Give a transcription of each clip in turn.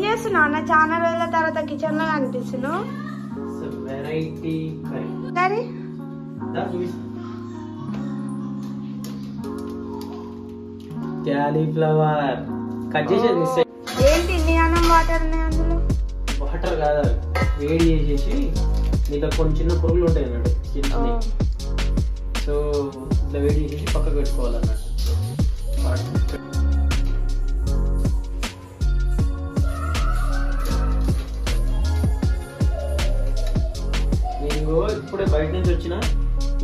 చేస్తున్నావు అన్న? చాలా రోజుల తర్వాత కిచెన్ లో కనిపిస్తున్నావు. వెరైటీ కర్రీ క్యాలీఫ్లవర్ కట్ చేసేది. ఏంటి ఇన్ని అన్నం వాటర్ ఉన్నాయి అందులో? వాటర్ కాదు, వేడి చేసేసి నీతో కొన్ని చిన్న పురుగులు ఉంటాయి అన్నట్టు చిన్న. సో ఇట్లా వేడి చేసేసి పక్కకు పెట్టుకోవాలన్నట్టు. నేను ఇప్పుడే బయట నుంచి వచ్చిన,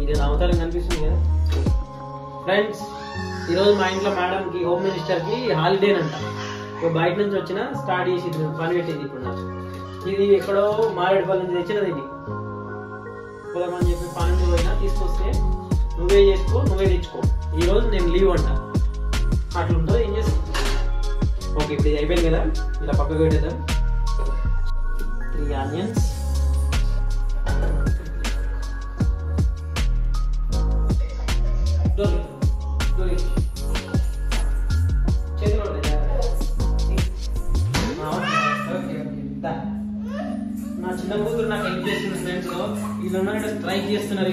ఇది అవతారం కనిపిస్తుంది కదా ఫ్రెండ్స్. ఈరోజు మా ఇంట్లో మేడంకి, హోమ్ మినిస్టర్కి హాలిడేనంట. బయట నుంచి వచ్చిన స్టార్ట్ చేసి పని పెట్టింది. ఇప్పుడు నాకు ఇది ఎక్కడో మారేడుపల్లి నుంచి తెచ్చినది. ఇది పోదామని చెప్పి పని నుంచి పోయినా, తీసుకొస్తే నువ్వే చేసుకో, నువ్వే తెచ్చుకో, ఈరోజు నేను లీవ్ అంట. అట్లుంటుంది. ఏం చేస్తాం? ఓకే, ఇప్పుడు ఇది అయిపోయింది కదా, ఇలా పక్కకు పెట్టేద్దాం. 3 ఆనియన్స్, నా చిన్న కూతురు నాకు హెల్ప్ చేస్తుంది ఫ్రెండ్స్. వీళ్ళందరూ ట్రై చేస్తున్నారు.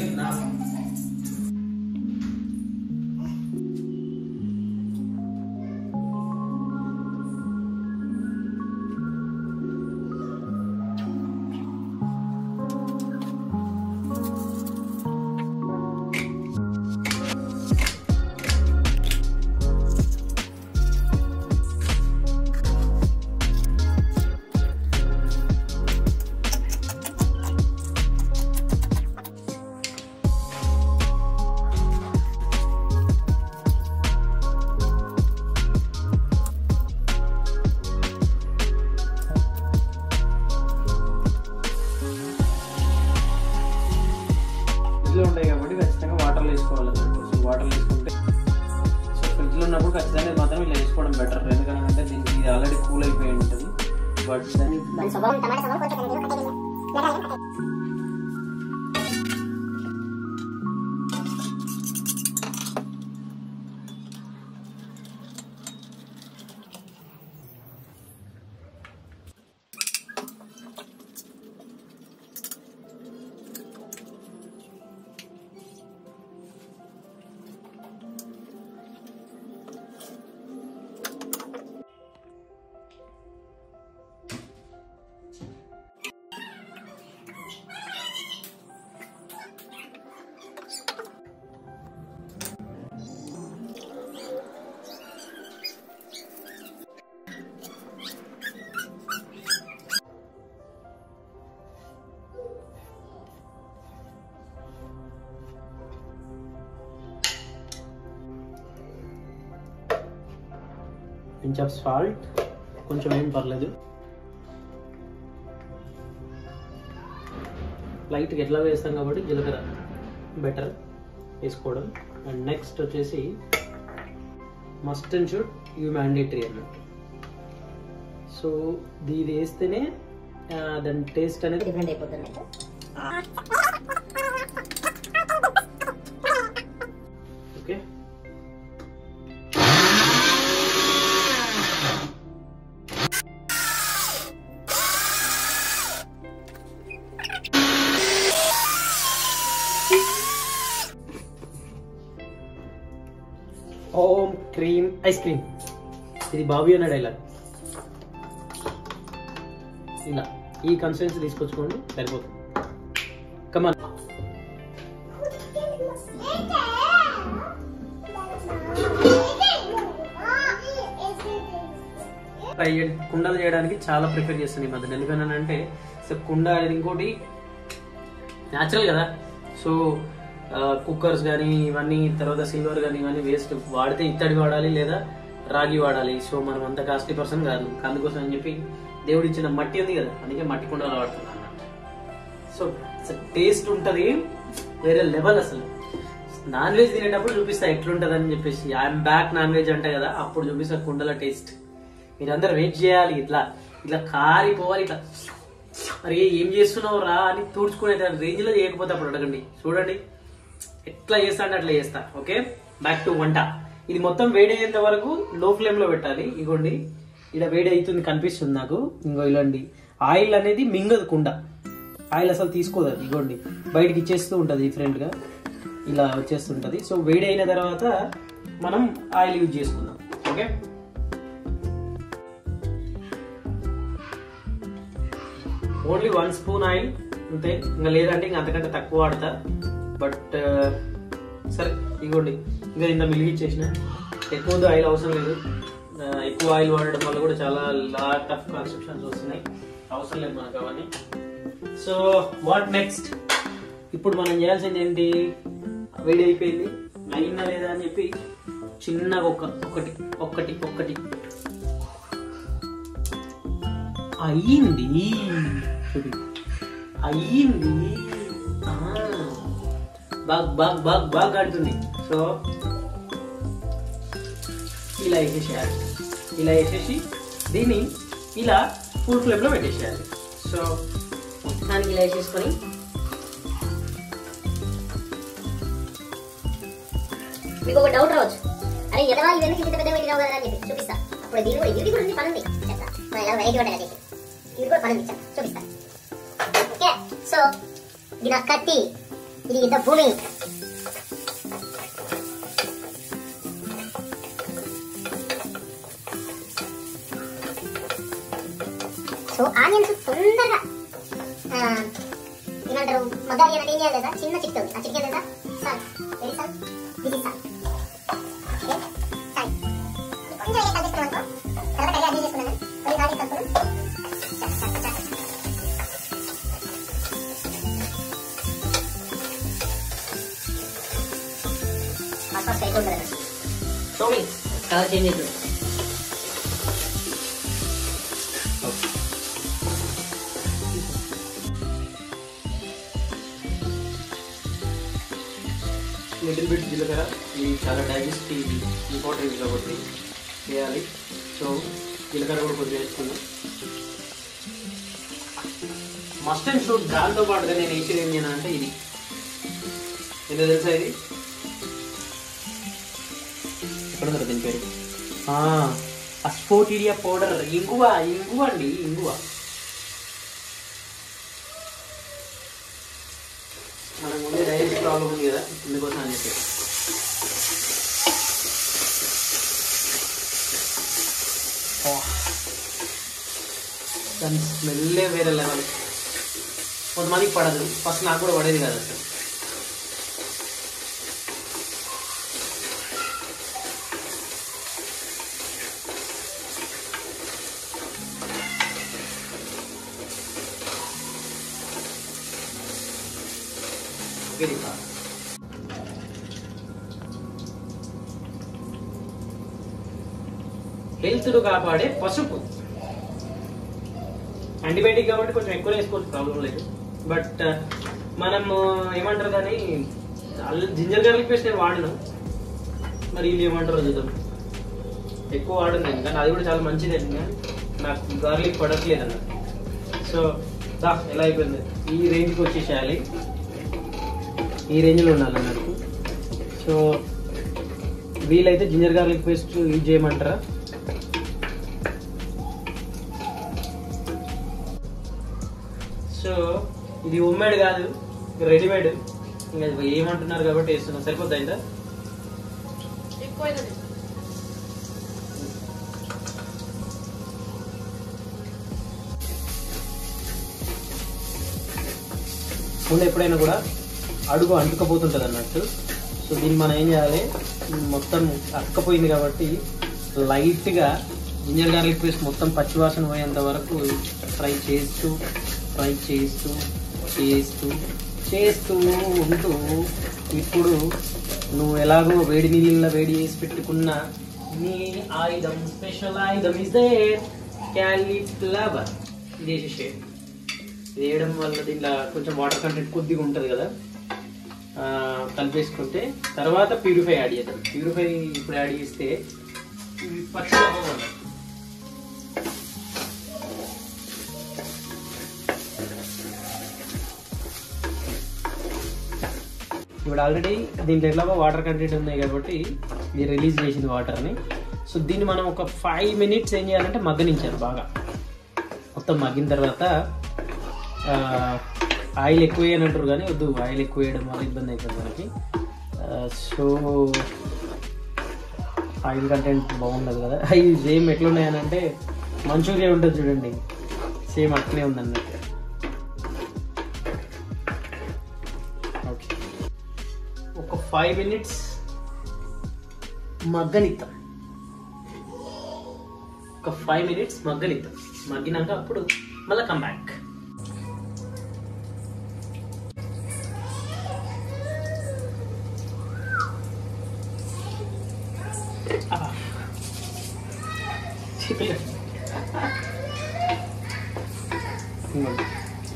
ఫ్రిడ్జ్లో ఉంటాయి కాబట్టి ఖచ్చితంగా వాటర్లో వేసుకోవాలన్నట్టు. సో వాటర్లో వేసుకుంటే, సో ఫ్రిడ్జ్లో ఉన్నప్పుడు ఖచ్చితంగా మాత్రం ఇలా వేసుకోవడం బెటర్. ఎందుకంటే దీనికి ఇది ఆల్రెడీ కూల్ అయిపోయి ఉంటుంది. బట్ pinch of salt, కొంచెం ఏం పర్లేదు. లైట్గా ఎట్లా వేస్తాం కాబట్టి జీలకర్ర బెటర్ వేసుకోవడం. అండ్ నెక్స్ట్ వచ్చేసి మస్ట్ అండ్ షుడ్ ఇవి మ్యాండేటరీ అన్నట్టు. సో ఇది వేస్తేనే దాని టేస్ట్ అనేది డిఫరెంట్ అయిపోతుంది. Okay, home cream ice cream, ఇది బాబీ అన్న డైలాగ్. ఇలా ఈ కన్సిస్టెన్సీ తీసుకొచ్చుకోండి, సరిపోతుంది. కమాన్, కుండలు చేయడానికి చాలా ప్రిఫర్ చేస్తాను ఈ మధ్య. ఎందుకనంటే సో కుండ అనేది ఇంకోటి న్యాచురల్ కదా. సో కుక్కర్స్ కానీ ఇవన్నీ, తర్వాత సిల్వర్ కానీ ఇవన్నీ వేస్ట్. వాడితే ఇత్తడి వాడాలి లేదా రాగి వాడాలి. సో మనం అంత కాస్ట్లీ పర్సన్ కాదు. అందుకోసం అని చెప్పి దేవుడు ఇచ్చిన మట్టి ఉంది కదా, అందుకే మట్టి కుండలు వాడుతున్నాను అన్నమాట. సో టేస్ట్ ఉంటుంది వేరే లెవెల్. అసలు నాన్ వెజ్ తినేటప్పుడు చూపిస్తా ఎట్లుంటది అని చెప్పేసి. ఐఎమ్ బ్యాక్ నాన్ వెజ్ అంటే కదా, అప్పుడు చూపిస్తా కుండల టేస్ట్. మీరందరూ వెయిట్ చేయాలి. ఇట్లా ఇట్లా కారిపోవాలి. ఇట్లా మరి ఏం చేస్తున్నావు రా అని తుడుచుకునే రేంజ్ లో చేయకపోతే అప్పుడు అడగండి. చూడండి ఎట్లా చేస్తా అంటే అట్లా చేస్తా. ఓకే, బ్యాక్ టు వంట. ఇది మొత్తం వేడయ్యేంత వరకు లో ఫ్లేమ్ లో పెట్టాలి. ఇగోండి ఇలా వేడి అవుతుంది కనిపిస్తుంది నాకు. ఇంకో ఇలాంటి ఆయిల్ అనేది మింగదు కుండ, ఆయిల్ అసలు తీసుకోదు అది. ఇగోండి బయటకి ఇచ్చేస్తూ ఉంటుంది డిఫరెంట్గా, ఇలా వచ్చేస్తుంటుంది. సో వేడి అయిన తర్వాత మనం ఆయిల్ యూజ్ చేసుకుందాం. ఓకే, ఓన్లీ 1 స్పూన్ ఆయిల్ అంతే, ఇంకా లేదంటే ఇంకా అంతకంటే తక్కువ వాడతా. బట్ సరే ఇగోండి, ఇంకా ఇంత మిలిగిచ్చేసిన, ఎక్కువ ఆయిల్ అవసరం లేదు. ఎక్కువ ఆయిల్ వాడడం వల్ల కూడా చాలా లాట్ ఆఫ్ కాన్స్ట్రక్షన్స్ వస్తున్నాయి, అవసరం లేదు మనకు అవన్నీ. సో వాట్ నెక్స్ట్, ఇప్పుడు మనం చేయాల్సింది ఏంటి, వేడి అయిపోయింది, అయిందా లేదా అని చెప్పి చిన్నగా ఒకటి అయ్యింది, అయ్యింది, బాగా కాడుతుంది. సో ఇలా వేసేసేయాలి, ఇలా వేసేసి దీన్ని ఇలా ఫుల్ ఫ్లేమ్ లో పెట్టేసేయాలి. సో మొత్తానికి ఇలా వేసేసుకొని మీకు ఒక డౌట్ రావచ్చు, అరే ఎదవా ఇవన్నీ ఇంత పెద్ద పెట్టి రావు కదా అని చెప్పి చూపిస్తా. అప్పుడు దీని కూడా ఇది కూడా ఉంది, పని ఉంది చెప్తా. మన ఎలా వెరైటీ ఉంటాయి కదా, ఇది కూడా పని ఉంది చూపిస్తా. ఓకే, సో ఇది నా కత్తి, ఇది యుద్ధ భూమి. సో ఆనియన్స్ తొందరగా ఏమంటారు మగ్గాలి అంటే ఏం చేయాలి కదా, చిన్న చిక్కు ఉంది, ఆ చిక్కు లేదా salt, very salt, this is salt. Okay salt కొంచెం ఏ కలిపిస్తున్నాం అనుకో, తర్వాత కలిపి అడ్జస్ట్ చేసుకున్నాను, కొన్ని సాల్ట్ కలుపుకున్నాను. ఫస్ట్ అయితే ఉంటుంది చూడండి కలర్ చేంజ్ అవుతుంది. లిటిల్ బిట్ జీలకర్ర, ఇది చాలా డైజెస్టివ్ ఇంపార్టెంట్ కాబట్టి చేయాలి. సో జీలకర్ర కూడా కొద్దిగా వేసుకుందాం. Must and should. దాంతో పాటుగా నేను వేసేది ఏం చేయను అంటే, ఇది ఏదో తెలుసా, ఇది ఎక్కడ దీని పేరు అస్ఫోటిడియా పౌడర్, ఇంగువ అండి, ఇంగువ. మనకు ముందే డైజెస్ట్ ప్రాబ్లం ఉంది కదా, ఇందుకోసం అని చెప్పి. దాని స్మెల్లే వేరే లెవెల్. కొంతమందికి పడదు, ఫస్ట్ నాకు కూడా పడేది కాదు అసలు. హెల్త్ కాపాడే పసుపు, యాంటీబయాటిక్ కాబట్టి కొంచెం ఎక్కువ వేసుకోవచ్చు, ప్రాబ్లం లేదు. బట్ మనం ఏమంటారు కానీ జింజర్ గార్లిక్ పేస్ట్ నేను వాడను, మరి వీళ్ళు ఏమంటారో చూద్దాం. ఎక్కువ వాడను నేను, కానీ అది కూడా చాలా మంచిది అండి, నాకు గార్లిక్ పడట్లేదు అన్న. సో ఎలా అయిపోయింది, ఈ రేంజ్కి వచ్చేసేయాలి, ఈ రేంజ్లో ఉండాలి అన్నట్టు. సో వీలైతే జింజర్ గార్లిక్ పేస్ట్ యూజ్ చేయమంటారా? సో ఇది హోమ్మేడ్ కాదు, రెడీమేడ్. ఇంకా ఏమంటున్నారు కాబట్టి వేస్తున్నాం. సరిపోద్దా ఇంత? ముందు ఎప్పుడైనా కూడా అడుగు అంటుకపోతుంటుంది అన్నట్టు. సో దీన్ని మనం ఏం చేయాలి, మొత్తం అతుకపోయింది కాబట్టి లైట్గా జింజర్ గార్లిక్ పేస్ట్ మొత్తం పచ్చివాసన పోయేంత వరకు ఫ్రై చేస్తూ ఉంటూ, ఇప్పుడు నువ్వు ఎలాగో వేడి నీళ్ళ వేడి చేసి పెట్టుకున్న నీ ఆయుధం, స్పెషల్ ఆయుధం ఇస్ దేర్, క్యాలీఫ్లవర్. ఇది వేసేసేయండి. ఇది వేయడం వల్ల దీంట్లో కొంచెం వాటర్ కంటెంట్ కొద్దిగా ఉంటుంది కదా, కలిపేసుకుంటే తర్వాత ప్యూరిఫై యాడ్ చేద్దాం. ప్యూరిఫై ఇప్పుడు యాడ్ చేస్తే పచ్చిగా పోవాలి. ఇప్పుడు ఆల్రెడీ దీంట్లో ఎట్లాగో వాటర్ కంటెంట్ ఉన్నాయి కాబట్టి ఇది రిలీజ్ చేసింది వాటర్ని. సో దీన్ని మనం ఒక 5 minutes ఏం చేయాలంటే మగ్గనించాలి బాగా. మొత్తం మగ్గిన తర్వాత ఆయిల్ ఎక్కువ వేయని అంటారు కానీ వద్దు, ఆయిల్ ఎక్కువ వేయడం వల్ల ఇబ్బంది అవుతుంది మనకి. సో ఆయిల్ కంటెంట్ బాగుండదు కదా. అవి సేమ్ ఎట్లున్నాయనంటే మంచూరియా ఉంటుంది చూడండి, సేమ్ అట్లనే ఉందన్నట్టు. ఓకే, ఒక 5 minutes మగ్గనిద్దాం. ఒక 5 minutes మగ్గనిద్దాం. మగ్గినాక అప్పుడు మళ్ళీ కమ్ బ్యాక్.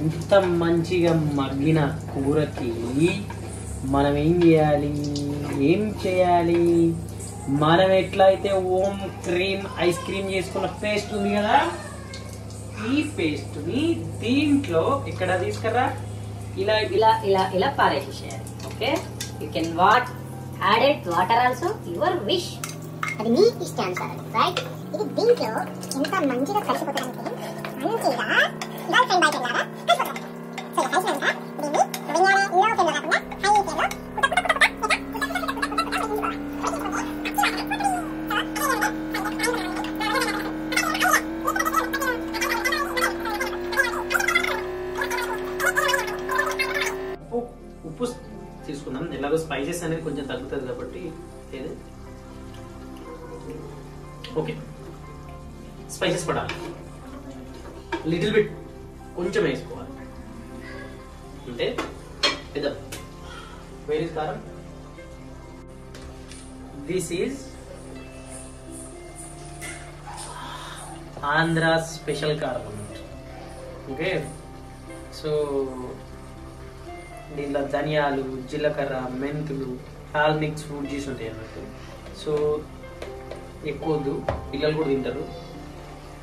ఇంత మంచిగా మగ్గిన కూరకి మనం ఏం చేయాలి, మనం ఎట్లయితే ఓం క్రీమ్ ఐస్ క్రీమ్ చేసుకున్న పేస్ట్ ఉంది కదా, ఈ పేస్ట్ ని దీంట్లో ఇక్కడ తీసుకురా, ఇలా ఇలా ఇలా ఇలా పారేసేయాలి. Okay, you can add water also, your wish. అది మీ ఇష్టానుసారం, రైట్? ఇది దీంట్లో ఎంత మంచిగా కలిసిపోతారంటే మంచిగా ఇలా ఫ్రెండ్ బయట వెళ్ళారా కలిసిపోతారు. సో ఇలా కలిసినాక దీన్ని వెయ్యాలి, లో ఫ్లేమ్లో కాకుండా హై ఫ్లేమ్లో ఉప్పు తీసుకుందాం. ఎలాగో స్పైసెస్ అనేది కొంచెం తగ్గుతుంది కాబట్టి. ఓకే, స్పైసెస్ పడాలి, లిటిల్ బిట్ కొంచెం వేసుకోవాలి. అంటే పెద్ద వేరే కారం. దిస్ ఈజ్ ఆంధ్ర స్పెషల్ కారం అన్నమాట. ఓకే, సో దీంట్లో ధనియాలు, జీలకర్ర, మెంతులు, ఆల్ మిక్స్ ఫ్రూట్ జ్యూస్ ఉంటాయి అన్నట్టు. సో ఎక్కువ వద్దు, పిల్లలు కూడా తింటారు.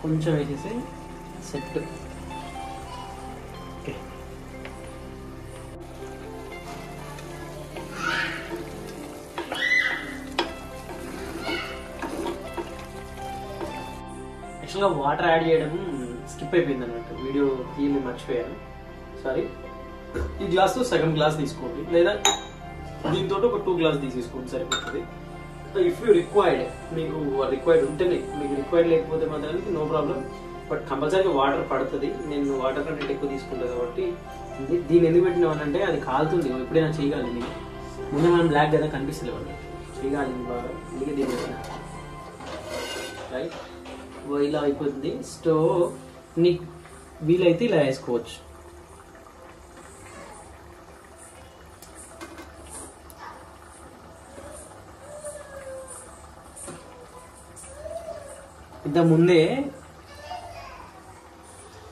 కొంచెం వేసేసి సెట్. ఓకే, యాక్చువల్గా వాటర్ యాడ్ చేయడం స్కిప్ అయిపోయింది అన్నట్టు, వీడియో తీయని మర్చిపోయాను, సారీ. ఈ గ్లాస్తో సగం గ్లాస్ తీసుకోండి, లేదా దీంతో ఒక 2 glasses తీసేసుకోండి, సరిపోతుంది. ఇఫ్ యూ రిక్వైర్డ్, మీకు రిక్వైర్డ్ ఉంటేనే, మీకు రిక్వైర్డ్ లేకపోతే మాత్రానికి నో ప్రాబ్లం, బట్ కంపల్సరీగా వాటర్ పడుతుంది. నేను వాటర్ కంటెంట్ ఎక్కువ తీసుకుంటాను కాబట్టి. దీన్ని ఎందుకు పెట్టినామనంటే అది కాలుతుంది, ఎప్పుడైనా చేయగలిగింది. ముందు మనం బ్లాక్ కదా కనిపిస్తలేవు అన్నట్టు, చేయగలిగింది బాగా, అందుకే దీన్ని పెట్టిన. రైట్, ఇలా అయిపోతుంది. స్టవ్ నీకు వీలైతే ఇలా వేసుకోవచ్చు.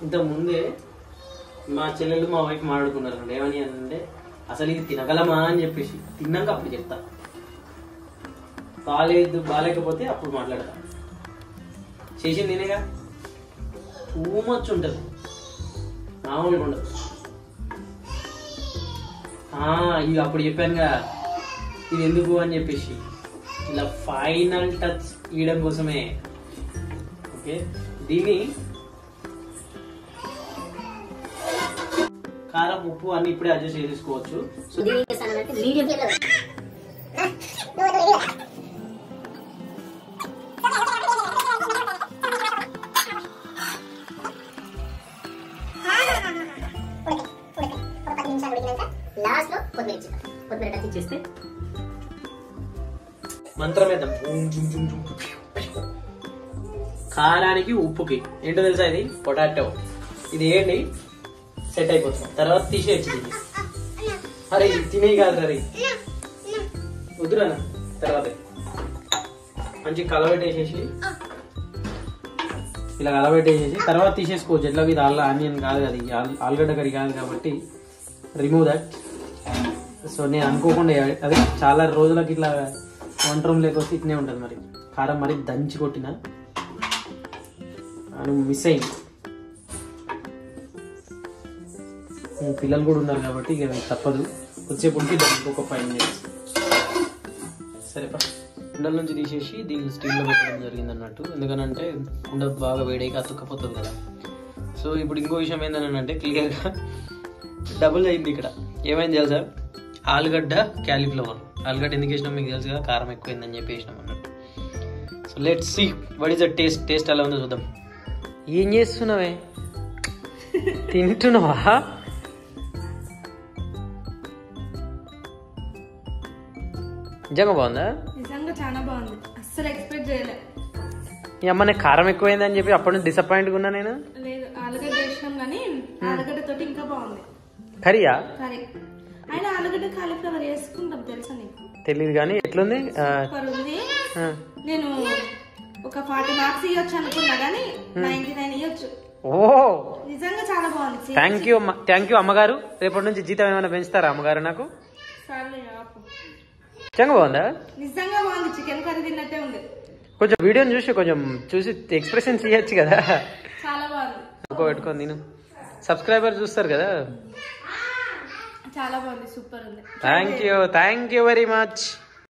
ఇంత ముందే మా చెల్లెలు మా వైఫ్ మాట్లాడుకున్నారు. ఏమని అంటే అసలు ఇది తినగలమా అని చెప్పేసి, తిన్నాక అప్పుడు చెప్తా, బాగాలేకపోతే అప్పుడు మాట్లాడతా. చేసింది నేనేగా, టూ మచ్ ఉంటుంది, మామూలుగా ఉండదు. ఇది అప్పుడు చెప్పానుగా ఇది ఎందుకు అని చెప్పేసి, ఇలా ఫైనల్ టచ్ ఇవ్వడం కోసమే. ఓకే, దీన్ని కారం, ఉప్పు అన్ని ఇప్పుడే అడ్జస్ట్ చేసుకోవచ్చు. సో మీడియం లాస్ట్ లో కొద్దిగా టచ్ ఇచ్చేస్తే మంత్రం వేద్దాం. కారానికి ఉప్పుకి ఏంటో తెలుసా, ఇది పొటాటో, ఇది ఏంటి సెట్ అయిపోతుంది. తర్వాత తీసేయచ్చు దీన్ని. అరే తినే కాదు అరే, వద్దురా. తర్వాత మంచి కలబెట్టేసేసి, ఇలా కలబెట్టేసేసి తర్వాత తీసేసుకోవచ్చు. ఎట్లా ఇది ఆనియన్ కాదు, అది ఆలుగడ్డ కర్రీ కాదు కాబట్టి రిమూవ్ దట్. సో నేను అనుకోకుండా, అదే చాలా రోజులకి ఇట్లా వంట రూమ్ లేకొస్తే ఇట్నే ఉంటుంది. మరి కారం మరి దంచి కొట్టిన మిస్ అయింది. పిల్లలు కూడా ఉన్నారు కాబట్టి ఇక తప్పదు, వచ్చేప్పటికి ఇంకొక 5 minutes. సరేపా, కుండల నుంచి తీసేసి దీన్ని స్టీల్లో పెట్టడం జరిగింది అన్నట్టు. ఎందుకనంటే కుండ బాగా వేడైకి అతుక్కపోతుంది కదా. సో ఇప్పుడు ఇంకో విషయం ఏంటంటే క్లియర్గా డబుల్ అయింది ఇక్కడ. ఏమైంది తెలుసా, ఆలుగడ్డ క్యాలీఫ్లవర్. ఆలుగడ్డ ఎందుకు వేసినాం మీకు తెలుసు కదా, కారం ఎక్కువైందని చెప్పి వేసినాం అన్నట్టు. So let's see what is the taste. Taste ఎలా ఉందో చూద్దాం. ఏం చేస్తున్నావే, తింటున్నావా? నిజంగా బాగుందా? నిజంగా చాలా బాగుంది, అస్సలు ఎక్స్పెక్ట్ చేయలే. ఈ అమ్మనే కారం ఎక్కువైందని చెప్పి అప్పటి నుంచి డిసప్పాయింట్గా ఉన్నా నేను. లేదు, ఆలుగడ్డ వేసినాం కానీ ఆలుగడ్డ తోటి ఇంకా బాగుంది. కర్రీయా? కర్రీ అయినా ఆలుగడ్డ కాలీఫ్లవర్ వేసుకుంటాం తెలుసా నీకు? తెలియదు కానీ ఎట్లుంది? ఉంది. నేను ఒక 40 మార్క్స్ ఇవ్వచ్చు అనుకున్నా కానీ 99 ఇవ్వచ్చు. ఓ నిజంగా చాలా బాగుంది. థ్యాంక్ యూ అమ్మగారు. రేపటి నుంచి జీతం ఏమైనా పెంచుతారా అమ్మగారు నాకు? నిజంగా బాగుందా? నిజంగా బాగుంది, చికెన్ కర్రీ తిన్నట్టే ఉంది. కొంచెం వీడియోని చూసి ఎక్స్ప్రెషన్స్ ఇవ్వచ్చు కదా. చాలా బాగుంది. పెట్టుకోండి, నేను సబ్స్క్రైబర్ చూస్తారు కదా. చాలా బాగుంది, సూపర్ ఉంది. Thank you very much.